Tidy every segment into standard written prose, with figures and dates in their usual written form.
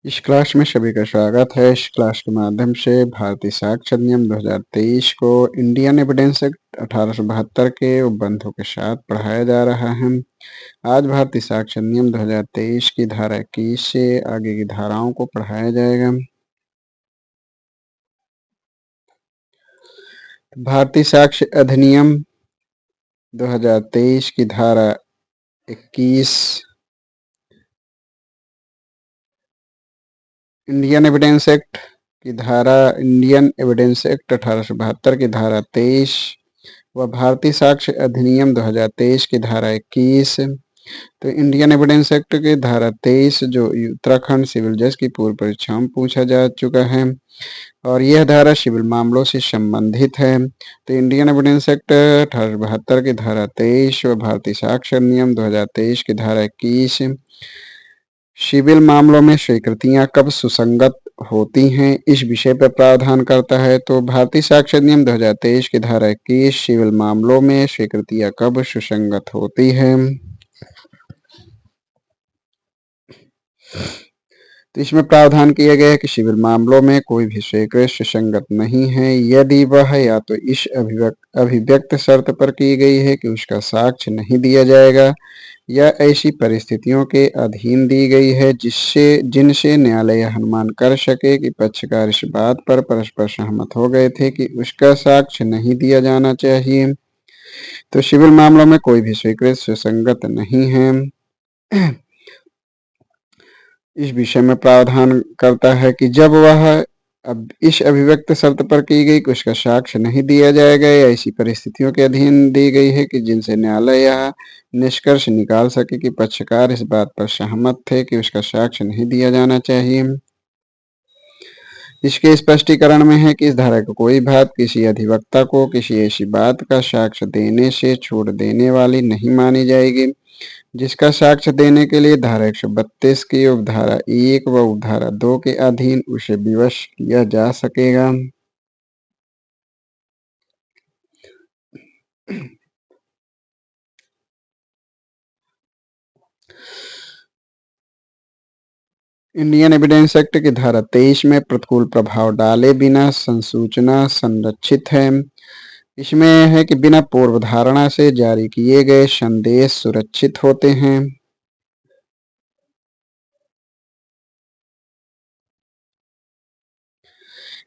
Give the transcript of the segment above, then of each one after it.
इस क्लास में सभी का स्वागत है। इस क्लास के माध्यम से भारतीय साक्ष्य अधिनियम 2023 को इंडियन एविडेंस एक्ट 1872 के उपबंधों के साथ पढ़ाया जा रहा है। आज भारतीय साक्ष्य अधिनियम 2023 की धारा 21 से आगे की धाराओं को पढ़ाया जाएगा। भारतीय साक्ष्य अधिनियम 2023 की धारा 21 Indian evidence act Indian evidence act 1872 की धारा 23 व भारतीय साक्ष्य अधिनियम 2023 की धारा 21। तो इंडियन एविडेंस एक्ट की धारा 23 जो उत्तराखंड सिविल जज की पूर्व परीक्षा में पूछा जा चुका है और यह धारा सिविल मामलों से संबंधित है। तो इंडियन एविडेंस एक्ट 1872 की धारा 23 व भारतीय साक्ष्य अधिनियम 2023 की धारा 21 सिविल मामलों में स्वीकृतियां कब सुसंगत होती हैं इस विषय पर प्रावधान करता है। तो भारतीय साक्ष्य अधिनियम 2023 की धारा 21 सिविल मामलों में स्वीकृतियां कब सुसंगत होती है। तो इसमें प्रावधान किया गया है कि सिविल मामलों में कोई भी स्वीकृति सुसंगत नहीं है यदि वह या तो इस अभिव्यक्त शर्त पर की गई है कि उसका साक्ष्य नहीं दिया जाएगा या ऐसी परिस्थितियों के अधीन दी गई है जिनसे न्यायालय अनुमान कर सके कि पक्षकार इस बात पर परस्पर सहमत हो गए थे कि उसका साक्ष्य नहीं दिया जाना चाहिए। तो सिविल मामलों में कोई भी स्वीकृति सुसंगत नहीं है। इस विषय में प्रावधान करता है कि जब वह अब इस अभिव्यक्त शर्त पर की गई कि उसका साक्ष्य नहीं दिया जाएगा या ऐसी परिस्थितियों के अधीन दी गई है कि जिनसे न्यायालय यह निष्कर्ष निकाल सके कि पक्षकार इस बात पर सहमत थे कि उसका साक्ष्य नहीं दिया जाना चाहिए। इसके स्पष्टीकरण में है कि इस धारा का कोई भाग किसी अधिवक्ता को किसी ऐसी बात का साक्ष्य देने से छोड़ देने वाली नहीं मानी जाएगी जिसका साक्ष्य देने के लिए धारा 132 की उपधारा 1 व उपधारा 2 के अधीन उसे विवश किया जा सकेगा। इंडियन एविडेंस एक्ट की धारा 23 में प्रतिकूल प्रभाव डाले बिना संसूचना संरक्षित है। इसमें है कि बिना पूर्व धारणा से जारी किए गए संदेश सुरक्षित होते हैं।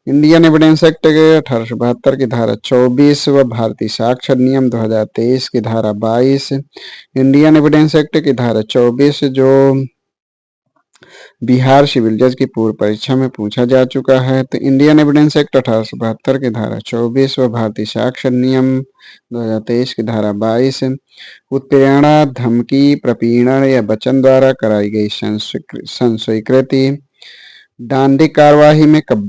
इंडियन एविडेंस एक्ट के 1872 की धारा 24 व भारतीय साक्ष्य अधिनियम 2023 की धारा 22। इंडियन एविडेंस एक्ट की धारा 24 जो बिहार सिविल जज की पूर्व परीक्षा में पूछा जा चुका है। तो इंडियन एविडेंस एक्ट 1872 की धारा 24 व भारतीय साक्ष्य अधिनियम 2023 की धारा 22 उत्प्रेरणा, धमकी, प्रपीड़न या वचन द्वारा कराई गई संस्वीकृति दंडिक कार्यवाही में कब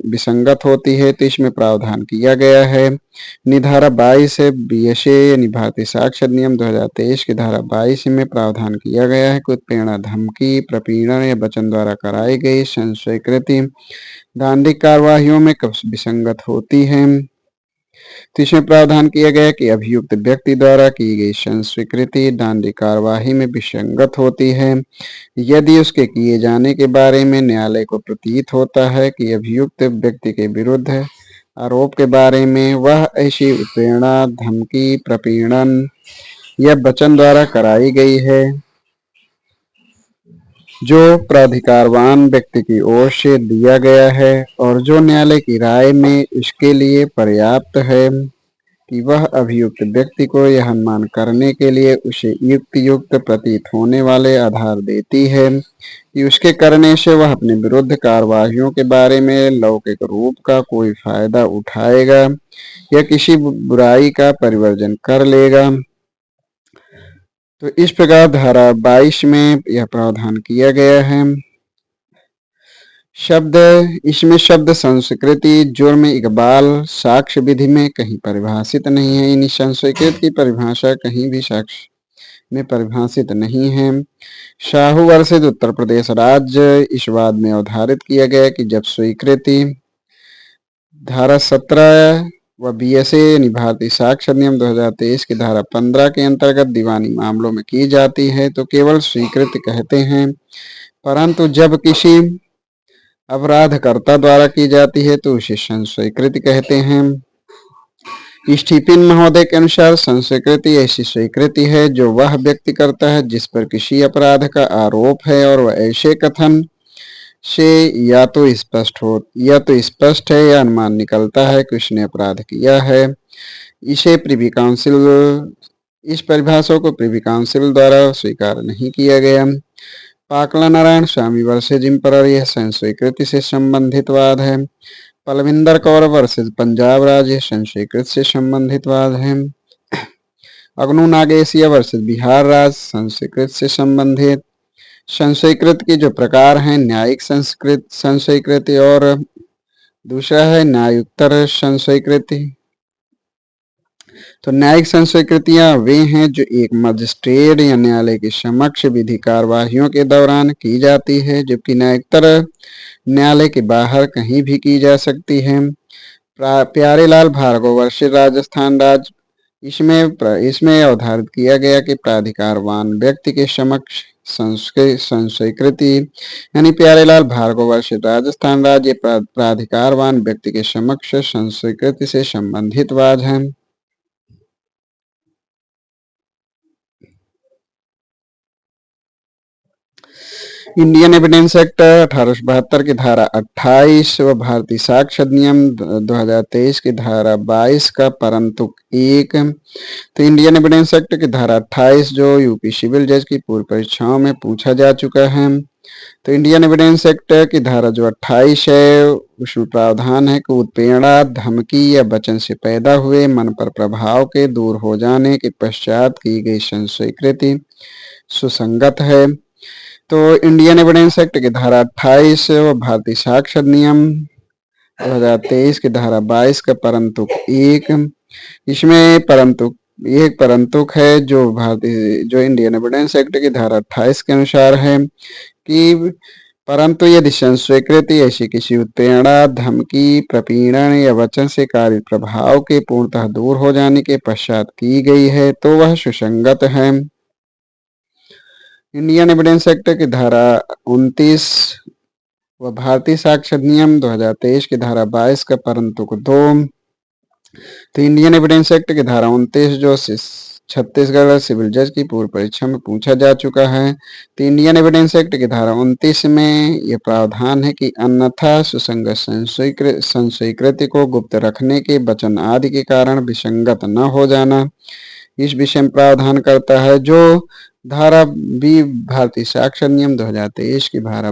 विसंगत होती है। तो इसमें प्रावधान किया गया है निधारा 22 है बीएसए यानी भारतीय साक्ष्य अधिनियम 2023 की धारा 22 में प्रावधान किया गया है कि उत्प्रेरणा, धमकी, प्रपीड़न या वचन द्वारा कराई गई संस्वीकृति दंडिक कार्यवाहियों में कब विसंगत होती है। तो इसमें प्रावधान किया गया कि अभियुक्त व्यक्ति द्वारा की गई संस्वीकृति दंडिक कार्यवाही में विसंगत होती है यदि उसके किए जाने के बारे में न्यायालय को प्रतीत होता है कि अभियुक्त व्यक्ति के विरुद्ध आरोप के बारे में वह ऐसी उत्प्रेरणा, धमकी, प्रपीड़न या वचन द्वारा कराई गई है जो प्राधिकारवान व्यक्ति की ओर से दिया गया है और जो न्यायालय की राय में इसके लिए पर्याप्त है कि वह अभियुक्त व्यक्ति को यह अनुमान करने के लिए उसे युक्त प्रतीत होने वाले आधार देती है कि उसके करने से वह अपने विरुद्ध कार्यवाहियों के बारे में लौकिक रूप का कोई फायदा उठाएगा या किसी बुराई का परिवर्जन कर लेगा। तो इस प्रकार धारा 22 में यह प्रावधान किया गया है। इसमें शब्द संस्कृति, जुर्म, इकबाल साक्ष्य विधि में कहीं परिभाषित नहीं है। इन संस्कृत की परिभाषा कहीं भी साक्ष्य में परिभाषित नहीं है। शाहू वर्षित उत्तर प्रदेश राज्य इस वाद में अवधारित किया गया कि जब स्वीकृति धारा 17 व बीएसए यानी भारतीय साक्ष्य अधिनियम 2023 की धारा 15 के अंतर्गत दीवानी मामलों में की जाती है तो केवल स्वीकृति कहते हैं, परंतु जब किसी अपराधकर्ता द्वारा की जाती है तो उसे संशयकृति कहते हैं। स्टीफन महोदय के अनुसार संशयकृति ऐसी स्वीकृति है जो वह व्यक्ति करता है जिस पर किसी अपराध का आरोप है और वह ऐसे कथन से या तो स्पष्ट है या अनुमान निकलता है कि उसने अपराध किया है। इसे प्रिवी काउंसिल इस परिभाषा को प्रिवी काउंसिल द्वारा स्वीकार नहीं किया गया। पाकला नारायण स्वामी वर्सेज इम्परर यह संशयकृति से संबंधित वाद है। पलविंदर कौर वर्सेज पंजाब राज्य संशयकृत से संबंधित वाद है। अग्नु नागेशिया वर्सेज बिहार राज्य संशयकृत से संबंधित। संशयकृत की जो प्रकार हैं न्यायिक संशयकृति और दूसरा है न्यायोत्तर संशयकृति। तो न्यायिक संशयकृतियां वे हैं जो एक मजिस्ट्रेट या न्यायालय के समक्ष विधि कार्यवाहियों के दौरान की जाती है, जबकि न्यायोत्तर न्यायालय के बाहर कहीं भी की जा सकती है। प्यारेलाल भार्गव वर्सेज राजस्थान राज्य इसमें अवधारित किया गया कि प्राधिकारवान व्यक्ति के समक्ष संशयकृति यानी प्यारेलाल भार्गव वर्सेज राजस्थान राज्य प्राधिकारवान व्यक्ति के समक्ष संशयकृति से संबंधित वाद है। इंडियन एविडेंस एक्ट 1872 की धारा 28 व भारतीय साक्ष्य अधिनियम 2023 की धारा 22 का परंतु 1। तो इंडियन एविडेंस एक्ट की धारा 28 जो यूपी सिविल जज की पूर्व परीक्षाओं में पूछा जा चुका है। तो इंडियन एविडेंस एक्ट की धारा जो 28 है उसमें प्रावधान है कि उत्प्रेरणा, धमकी या वचन से पैदा हुए मन पर प्रभाव के दूर हो जाने के पश्चात की गई संशयकृति सुसंगत है। तो इंडियन एविडेंस एक्ट की धारा 28 व भारतीय साक्ष्य अधिनियम 2023 की धारा 22 का परंतुक 1। इसमें परंतुक है जो इंडियन एविडेंस एक्ट की धारा 28 के अनुसार है कि परंतु यदि संशयकृति ऐसी किसी उत्प्रेरणा, धमकी, प्रपीड़न या वचन से कार्य प्रभाव के पूर्णतः दूर हो जाने के पश्चात की गई है तो वह सुसंगत है। इंडियन एविडेंस एक्ट की धारा 29 व भारतीय साक्ष्य अधिनियम 2023 की धारा 22 का परंतुक 2। तो इंडियन एविडेंस एक्ट की धारा 29 जो छत्तीसगढ़ सिविल जज की पूर्व परीक्षा में पूछा जा चुका है। तो इंडियन एविडेंस एक्ट की धारा 29 में यह प्रावधान है कि अन्यथा सुसंगत संशयकृति को गुप्त रखने के वचन आदि के कारण विसंगत न हो जाना इस विषय में प्रावधान करता है, जो धारा बी भारतीय साक्ष्य अधिनियम 2023 की धारा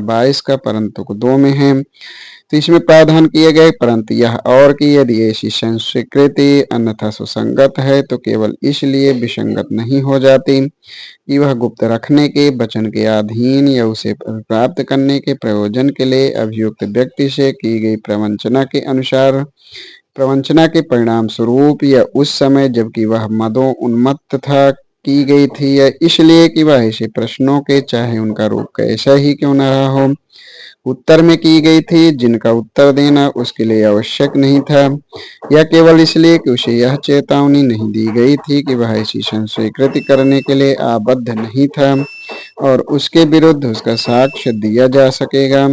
22 का परंतुक 2 में है। तो इसमें प्रावधान किए गए परंतु यह और कि यदि ऐसी संस्कृति अन्यथा सुसंगत है तो केवल इसलिए विसंगत नहीं हो जाती कि वह गुप्त रखने के वचन के अधीन या उसे प्राप्त करने के प्रयोजन के लिए अभियुक्त व्यक्ति से की गई प्रवंचना के अनुसार प्रवंचना के परिणाम स्वरूप या उस समय जबकि वह मदोन्मत्त था की गई थी या इसलिए कि वह ऐसे प्रश्नों के चाहे उनका रूप कैसा ही क्यों न रहा हो उत्तर में की गई थी जिनका उत्तर देना उसके लिए आवश्यक नहीं था या केवल इसलिए कि उसे यह चेतावनी नहीं दी गई थी कि वह ऐसी संशयकृति करने के लिए आबद्ध नहीं था और उसके विरुद्ध उसका साक्ष्य दिया जा सकेगा।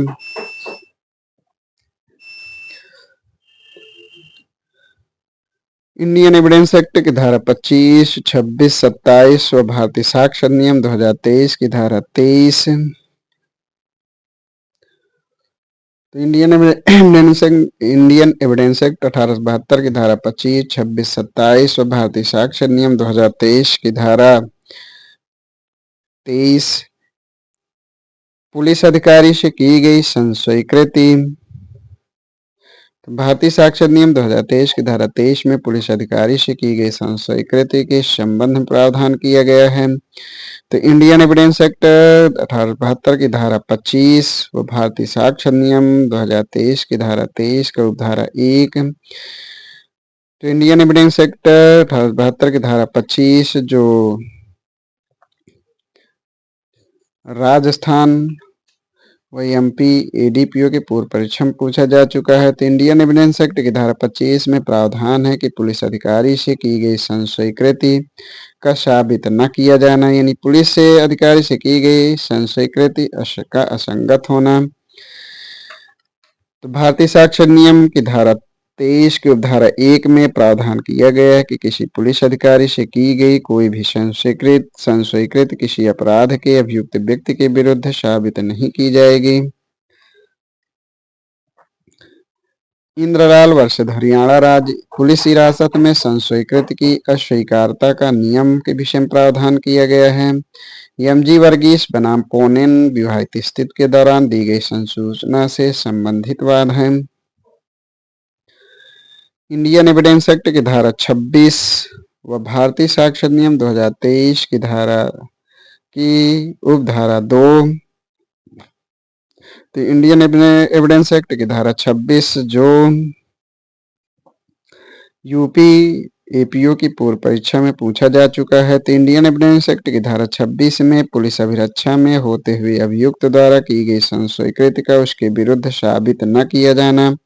इंडियन एविडेंस एक्ट की धारा 25, 26, 27 व भारतीय साक्ष्य अधिनियम 2023 की धारा 23। तो इंडियन एविडेंस एक्ट 1872 की धारा 25, 26, 27 व भारतीय साक्ष्य अधिनियम 2023 की धारा 23 पुलिस अधिकारी से की गई संशयकृति। भारतीय साक्ष्य अधिनियम 2023 की धारा 23 में पुलिस अधिकारी से की गई संशयकृति के संबंध में प्रावधान किया गया है। तो इंडियन एविडेंस एक्ट 1872 की धारा 25 व भारतीय साक्ष्य अधिनियम 2023 की धारा 23 का उपधारा 1। तो इंडियन एविडेंस एक्ट 1872 की धारा 25 जो राजस्थान व एमपी एडीपीओ के पूर्व परीक्षा में पूछा जा चुका है। तो इंडियन एविडेंस एक्ट की धारा 25 में प्रावधान है कि पुलिस अधिकारी से की गई संशयकृति का साबित न किया जाना यानी पुलिस से अधिकारी से की गई संशयकृति का असंगत होना तो भारतीय साक्ष्य नियम की धारा 23 की उपधारा 1 में प्रावधान किया गया है कि किसी पुलिस अधिकारी से की गई कोई भी संशयीकृत किसी अपराध के अभियुक्त व्यक्ति के विरुद्ध साबित नहीं की जाएगी। इंद्रलाल वर्षद हरियाणा राज्य पुलिस हिरासत में संशयीकृत की अस्वीकारता का नियम के विषय में प्रावधान किया गया है। एमजी वर्गीस बनाम पोनेन विवाहित स्थिति के दौरान दी गई संसूचना से संबंधित वाद है। इंडियन एविडेंस एक्ट की धारा 26 व भारतीय साक्ष्य नियम 2023 की धारा की उपधारा 2। तो इंडियन एविडेंस एक्ट की धारा 26 जो यूपी एपीओ की पूर्व परीक्षा में पूछा जा चुका है। तो इंडियन एविडेंस एक्ट की धारा 26 में पुलिस अभिरक्षा में होते हुए अभियुक्त द्वारा की गई संशयीकृति का उसके विरुद्ध साबित न किया जाना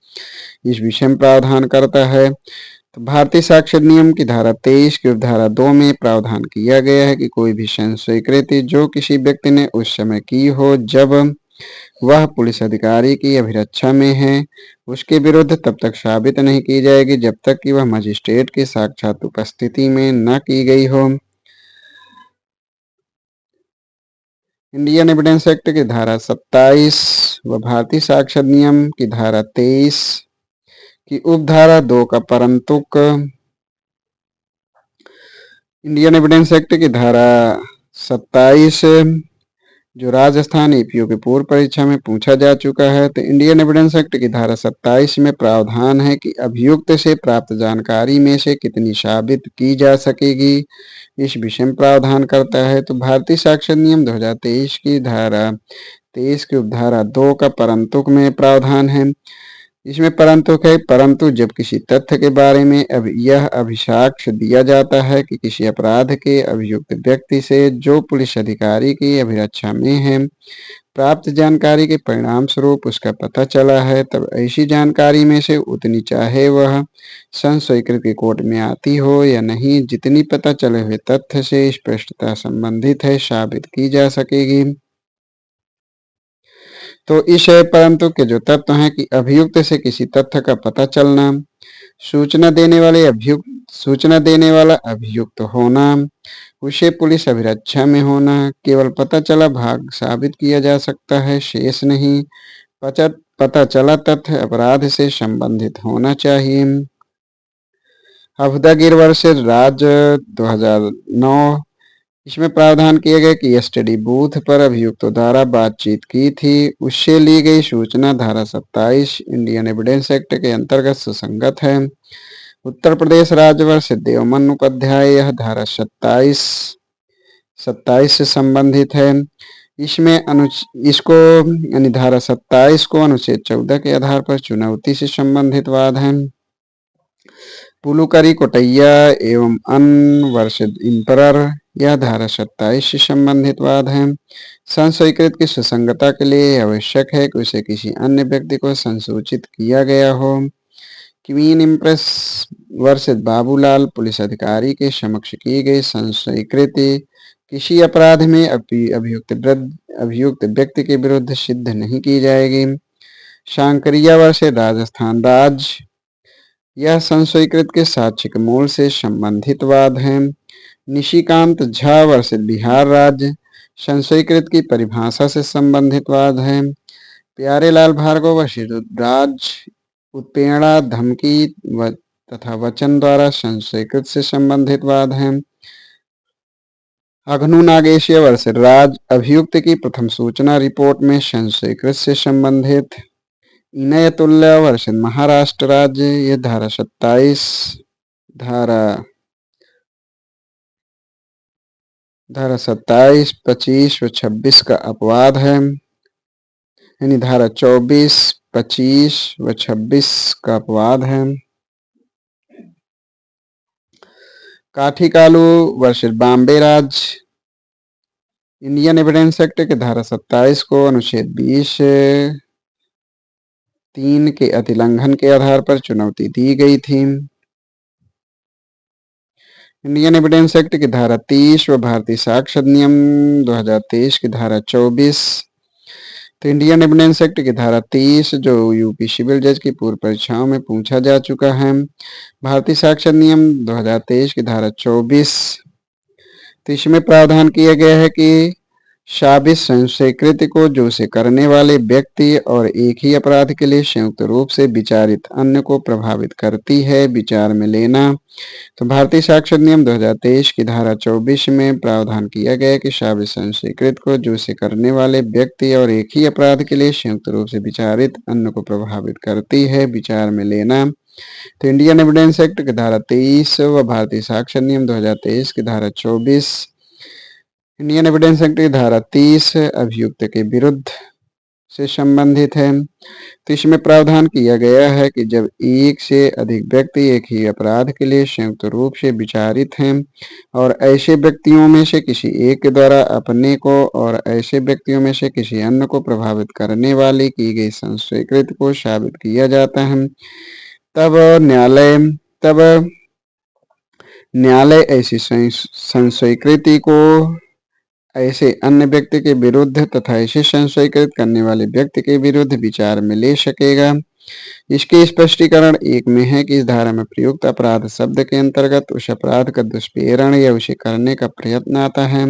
इस विषय में प्रावधान करता है। तो भारतीय साक्ष्य नियम की धारा 23 की उपधारा 2 में प्रावधान किया गया है कि कोई भी संशयीकृति जो किसी व्यक्ति ने उस समय की हो जब वह पुलिस अधिकारी की अभिरक्षा में है, उसके विरुद्ध तब तक साबित नहीं की जाएगी जब तक कि वह मजिस्ट्रेट की साक्षात उपस्थिति में न की गई हो। इंडियन एविडेंस एक्ट की धारा 27 व भारतीय साक्ष्य नियम की धारा 23 की उपधारा 2 का परंतुक इंडियन एविडेंस एक्ट की धारा 27 जो राजस्थान एपीओ की पूर्व परीक्षा में पूछा जा चुका है। तो इंडियन एविडेंस एक्ट की धारा 27 में प्रावधान है कि अभियुक्त से प्राप्त जानकारी में से कितनी साबित की जा सकेगी इस विषय में प्रावधान करता है। तो भारतीय साक्ष्य नियम 2023 की धारा 23 की उपधारा 2 का परंतुक में प्रावधान है। इसमें परंतुक है परंतु जब किसी तथ्य के बारे में यह अभिसाक्ष्य दिया जाता है कि किसी अपराध के अभियुक्त व्यक्ति से जो पुलिस अधिकारी की अभिरक्षा में है प्राप्त जानकारी के परिणाम स्वरूप उसका पता चला है, तब ऐसी जानकारी में से उतनी चाहे वह संशयीकृत कोर्ट में आती हो या नहीं जितनी पता चले हुए तथ्य से स्पष्टता संबंधित है साबित की जा सकेगी। तो इस परंतु के जो तत्व हैं कि अभियुक्त से किसी तथ्य का पता चलना, सूचना देने वाला अभियुक्त होना, उसे पुलिस अभिरक्षा में होना, केवल पता चला भाग साबित किया जा सकता है शेष नहीं, पता चला तथ्य अपराध से संबंधित होना चाहिए। अफदागिर वर्सेस राज 2009 इसमें प्रावधान किया गया कि स्टडी बूथ पर अभियुक्तों द्वारा बातचीत की थी उससे ली गई सूचना धारा 27 इंडियन एविडेंस एक्ट के अंतर्गत सुसंगत है। उत्तर प्रदेश राज्य वर्ष देवमन उपाध्याय यह धारा 27 से संबंधित है। इसमें इसको यानी धारा 27 को अनुच्छेद 14 के आधार पर चुनौती से संबंधित वाद है। पुलुकरी कोटैया एवं अन वर्षित इंपरर यह धारा 27 से संबंधित वाद है। संशयीकृत की सुसंगता के लिए आवश्यक है कि उसे किसी अन्य व्यक्ति को संसूचित किया गया हो। क्वीन इम्प्रेस वर्षित बाबूलाल पुलिस अधिकारी के समक्ष की गई संशयीकृति किसी अपराध में अभियुक्त व्यक्ति के विरुद्ध सिद्ध नहीं की जाएगी। शांकरिया वर्षित राजस्थान राज्य यह संशयीकृत के साक्ष्य के मूल से संबंधित वाद है। निशिकांत झा वर्षित बिहार राज्य संशयीकृत की परिभाषा से संबंधित वाद है। प्यारेलाल भार्गव वर्षित राज्य उत्प्रेरणा धमकी तथा वचन द्वारा संशयीकृत से संबंधित वाद है। अघनु नागेशिया वर्षित राज्य अभियुक्त की प्रथम सूचना रिपोर्ट में संशयीकृत से संबंधित। इनयतुल्ला वर्षित महाराष्ट्र राज्य ये धारा 27 धारा 27, 25 व 26 का अपवाद है, यानी धारा 24, 25 व 26 का अपवाद है। काठीकालू वर्षित बॉम्बे राज्य इंडियन एविडेंस एक्ट के धारा 27 को अनुच्छेद 20 3 के अतिलंघन के आधार पर चुनौती दी गई थी। इंडियन एविडेंस एक्ट की धारा 30 व भारतीय साक्ष्य नियम 2023 की धारा 24 तो इंडियन एविडेंस एक्ट की धारा 30 जो यूपी सिविल जज की पूर्व परीक्षाओं में पूछा जा चुका है। भारतीय साक्षर नियम 2023 की धारा 24, तो इसमें प्रावधान किया गया है कि साबित संशयकृत को जो से करने वाले व्यक्ति और एक ही अपराध के लिए संयुक्त रूप से विचारित अन्य को प्रभावित करती है, विचार में लेना। तो भारतीय साक्षर नियम 2023 की धारा 24 में प्रावधान किया गया है कि साबित संशयकृत को जो से करने वाले व्यक्ति और एक ही अपराध के लिए संयुक्त रूप से विचारित अन्य को प्रभावित करती है, विचार में लेना। तो इंडियन एविडेंस एक्ट की धारा 23 व भारतीय साक्षर नियम 2023 की धारा 24। इंडियन एविडेंस एक्ट की धारा 30 अभियुक्त के विरुद्ध से संबंधित है। तो इसमें प्रावधान किया गया है कि जब एक से अधिक व्यक्ति एक ही अपराध के लिए संयुक्त रूप से विचारित हैं और ऐसे व्यक्तियों में से किसी एक के द्वारा अपने को और ऐसे व्यक्तियों में से किसी अन्य को प्रभावित करने वाली की गई संशयकृत को साबित किया जाता है, तब न्यायालय ऐसी संशयकृति को ऐसे अन्य व्यक्ति के विरुद्ध तथा ऐसे संशयकृत करने वाले व्यक्ति के विरुद्ध विचार में ले सकेगा। इसके स्पष्टीकरण एक में है कि इस धारा में प्रयुक्त अपराध शब्द के अंतर्गत उस अपराध का दुष्प्रेरण या उसे करने का प्रयत्न आता है।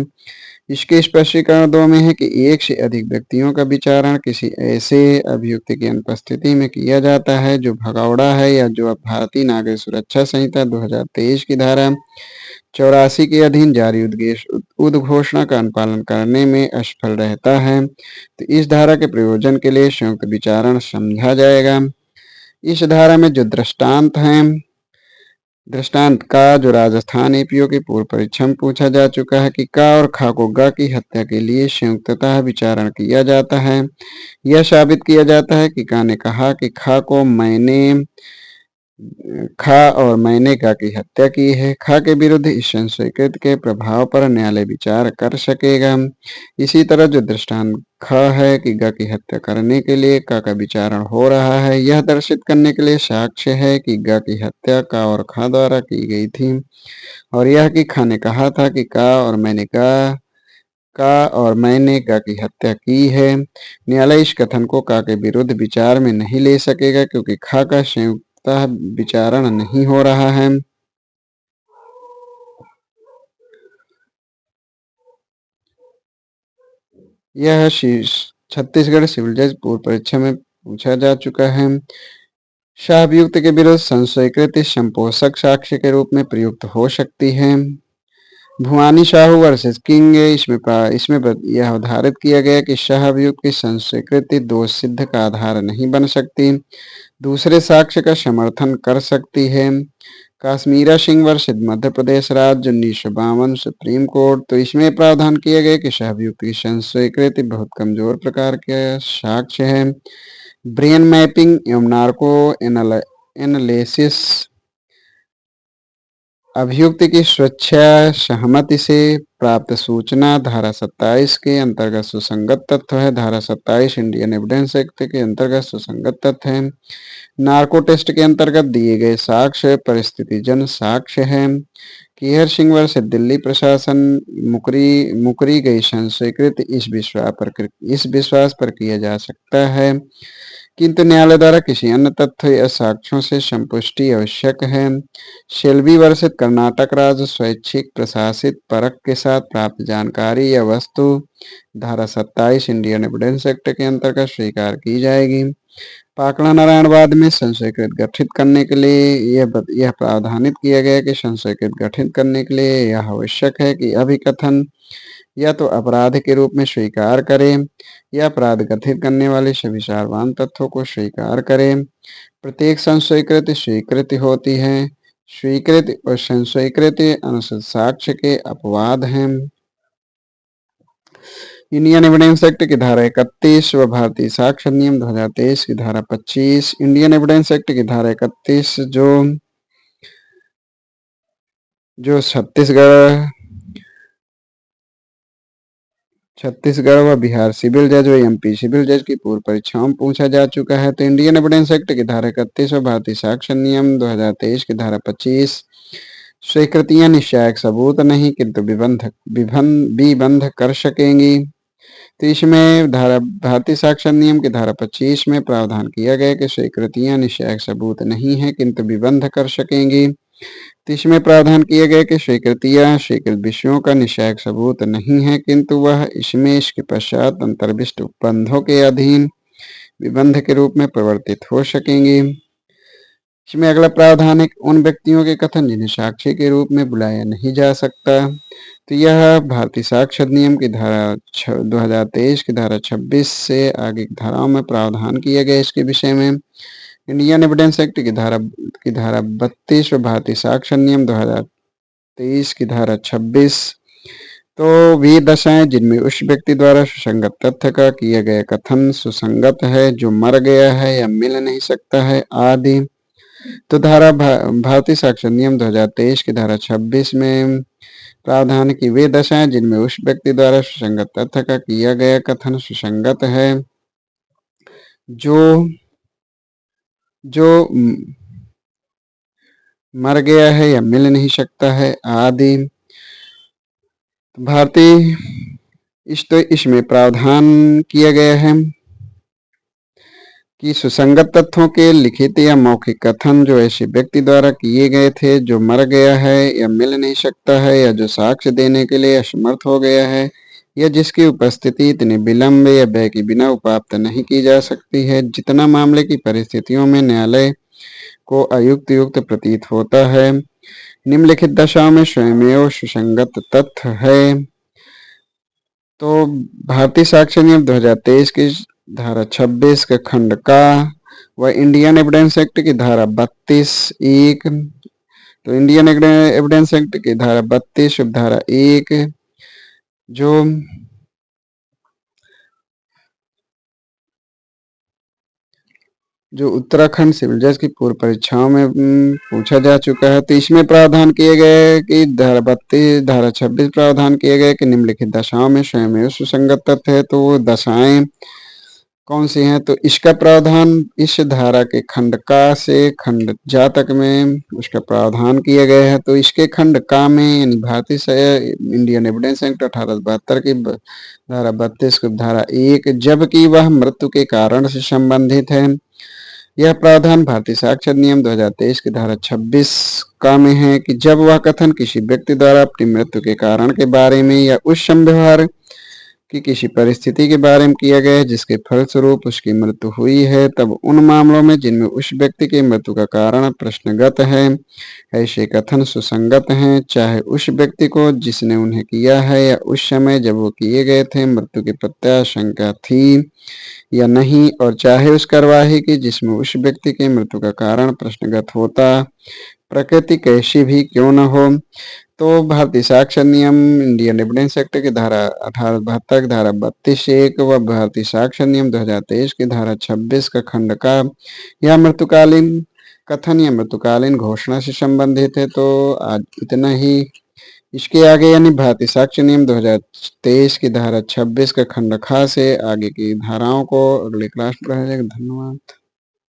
इसके स्पष्टीकरण 2 में है कि एक से अधिक व्यक्तियों का विचारण किसी ऐसे अभियुक्त की अनुपस्थिति में किया जाता है जो भगौड़ा है या जो भारतीय नागरिक सुरक्षा संहिता 2023 की धारा 84 के अधीन जारी उद्घोषणा का अनुपालन करने में असफल रहता है। तो इस धारा के प्रयोजन के लिए संयुक्त विचारण समझा जाएगा। इस धारा में जो दृष्टांत हैं, दृष्टांत का जो राजस्थान एपीओ की पूर्व परीक्षा में पूछा जा चुका है कि का और खा को गा की हत्या के लिए संयुक्ततः विचारण किया जाता है। यह साबित किया जाता है कि का ने कहा कि खा और मैंने गा की हत्या की है। खा के विरुद्ध इस संशयकृत के प्रभाव पर न्यायालय विचार कर सकेगा। इसी तरह जो दृष्टांत ख है कि गा की हत्या करने के लिए का विचारण हो रहा है, यह दर्शित करने के लिए साक्ष्य है कि गा की हत्या का और खा द्वारा की गई थी और यह कि खा ने कहा था कि का और मैंने गा की हत्या की है। न्यायालय इस कथन को का के विरुद्ध विचार में नहीं ले सकेगा क्योंकि खा का संयुक्त विचारण नहीं हो रहा है। यह छत्तीसगढ़ सिविल जज पूर्व परीक्षा में पूछा जा चुका है। शाहअभियुक्त के विरुद्ध संशयकृत संपोषक साक्ष्य के रूप में प्रयुक्त हो सकती है। भुवानी साहू वर्सेस किंग, इसमें यह अवधारित किया गया कि शाहअभियुक्त की संशयकृति दोष सिद्ध का आधार नहीं बन सकती, दूसरे साक्ष्य का समर्थन कर सकती है। काश्मीरा सिंह वर्सेस मध्य प्रदेश राज्य 1952 सुप्रीम कोर्ट, तो इसमें प्रावधान किया गया कि शाहअभियुक्त की संशयकृति बहुत कमजोर प्रकार के साक्ष्य है। ब्रेन मैपिंग एवं नार्को एनालिसिस अभियुक्त की स्वेच्छा सहमति से प्राप्त सूचना धारा 27 के अंतर्गत सुसंगत तथ्य है। धारा 27 इंडियन एविडेंस एक्ट के अंतर्गत सुसंगत तथ्य है। नार्को टेस्ट के अंतर्गत दिए गए साक्ष्य परिस्थितिजन्य साक्ष्य है। केहर सिंह वर्सेस दिल्ली प्रशासन मुकरी गई संशयकृत इस विश्वास पर किया जा सकता है किंतु न्यायालय द्वारा किसी अन्य तथ्य या साक्ष्यों से संपुष्टि आवश्यक है। शेल्बी वर्सेस कर्नाटक राज्य स्वैच्छिक प्रशासित परख के साथ प्राप्त जानकारी या वस्तु धारा 27 इंडियन एविडेंस एक्ट के अंतर्गत स्वीकार की जाएगी। पाकड़ा नारायणवाद में संशयकृत गठित करने के लिए यह प्रावधानित किया गया कि संशयकृत गठित करने के लिए यह आवश्यक है कि अभिकथन या तो अपराध के रूप में स्वीकार करें या अपराध गठित करने वाले सभी सार्वभौम तथ्यों को स्वीकार करें। प्रत्येक संशयकृति स्वीकृति होती है। स्वीकृति और संशयकृति अनुचित साक्ष्य के अपवाद हैं। इंडियन एविडेंस एक्ट की धारा 31 व भारतीय साक्ष्य नियम 2023 की धारा 25। इंडियन एविडेंस एक्ट की धारा 31 जो छत्तीसगढ़ व बिहार सिविल जज व एमपी सिविल जज की पूर्व परीक्षाओं में पूछा जा चुका है। तो इंडियन एविडेंस एक्ट की धारा 31 व भारतीय साक्ष्य नियम 2023 की धारा 25 स्वीकृतियां निश्चायक सबूत नहीं किंतु विबंध कर सकेंगी। तो इसमें धारा भारतीय साक्षर नियम की धारा 25 में प्रावधान किया गया कि स्वीकृतियां निश्चायक सबूत नहीं है किंतु विबंध कर सकेंगी। तो इसमें प्रावधान किया गया कि स्वीकृतियां स्वीकृत विषयों का निश्चायक सबूत नहीं है किंतु वह इसमें इसके पश्चात अंतर्विष्ट उपबंधों के अधीन विबंध के रूप में प्रवर्तित हो सकेंगी। इसमें अगला प्रावधान है उन व्यक्तियों के कथन जिन्हें साक्षी के रूप में बुलाया नहीं जा सकता। तो यह भारतीय साक्षर नियम की धारा 2023 की धारा 26 से आगे की धाराओं में प्रावधान किया गया इसके विषय में। इंडियन एविडेंस एक्ट की धारा 32 व भारतीय साक्षर नियम 2023 की धारा 26। तो वे दशाएं जिनमें उस व्यक्ति द्वारा सुसंगत तथ्य का किया गया कथन सुसंगत है जो मर गया है या मिल नहीं सकता है आदि। तो भारतीय साक्षर नियम 2023 की धारा 26 में प्रावधान की वे दशाएं जिनमें उस व्यक्ति द्वारा सुसंगत तथ्य का किया गया कथन सुसंगत है जो मर गया है या मिल नहीं सकता है आदि। भारतीय इसमें प्रावधान किया गया है कि सुसंगत तथ्यों के लिखित या मौखिक कथन जो ऐसे व्यक्ति द्वारा किए गए थे जो मर गया है या मिल नहीं सकता है या जो साक्ष्य देने के लिए असमर्थ हो गया है या जिसकी उपस्थिति इतने विलंब या व्यय के बिना उपात्त नहीं की जा सकती है जितना मामले की परिस्थितियों में न्यायालय को अयुक्त प्रतीत होता है निम्नलिखित दशाओं में स्वयं सुसंगत तथ्य है। तो भारतीय साक्ष्य नियम 2023 की धारा 26 के खंड का व इंडियन एविडेंस एक्ट की धारा 32(1). तो इंडियन एविडेंस एक्ट की धारा 32 धारा 1 जो उत्तराखंड सिविल जज की पूर्व परीक्षाओं में पूछा जा चुका है। तो इसमें प्रावधान किए गए कि धारा 32 धारा 26 प्रावधान किए गए कि निम्नलिखित दशाओं में स्वयं सुसंगत तथ्य है। तो वो दशाएं कौन सी हैं? तो इसका प्रावधान इस धारा के खंड का से खंड जा तक में उसका प्रावधान किया गया है। तो इसके खंड का में यानी भारतीय इंडियन एविडेंस एक्ट 1872 की धारा 32 की धारा 1 जबकि वह मृत्यु के कारण से संबंधित है। यह प्रावधान भारतीय साक्षर नियम 2023 की धारा 26 का में है कि जब वह कथन किसी व्यक्ति द्वारा अपनी मृत्यु के कारण के बारे में या उस संव्यवहार की किसी परिस्थिति के बारे में किया गया है जिसके फलस्वरूप उसकी मृत्यु हुई है तब उन मामलों में जिनमें उस व्यक्ति की मृत्यु का कारण प्रश्नगत है ऐसे कथन सुसंगत हैं चाहे उस व्यक्ति को जिसने उन्हें किया है या उस समय जब वो किए गए थे मृत्यु की प्रत्याशंका थी या नहीं और चाहे उस कार्यवाही की जिसमें उस व्यक्ति की मृत्यु का कारण प्रश्नगत होता प्रकृति कैसी भी क्यों न हो। तो भारतीय साक्षर नियम इंडियन एविडेंस एक्ट की धारा 1872 धारा 32(1) व भारतीय साक्षर नियम 2023 की धारा 26 का खंड का यह मृत्युकालीन कथन या मृत्युकालीन घोषणा से संबंधित है। तो आज इतना ही। इसके आगे यानी भारतीय साक्ष्य नियम 2023 की धारा 26 का खंड खा से आगे की धाराओं को अगले क्लास में पढ़ा जाएगा। धन्यवाद।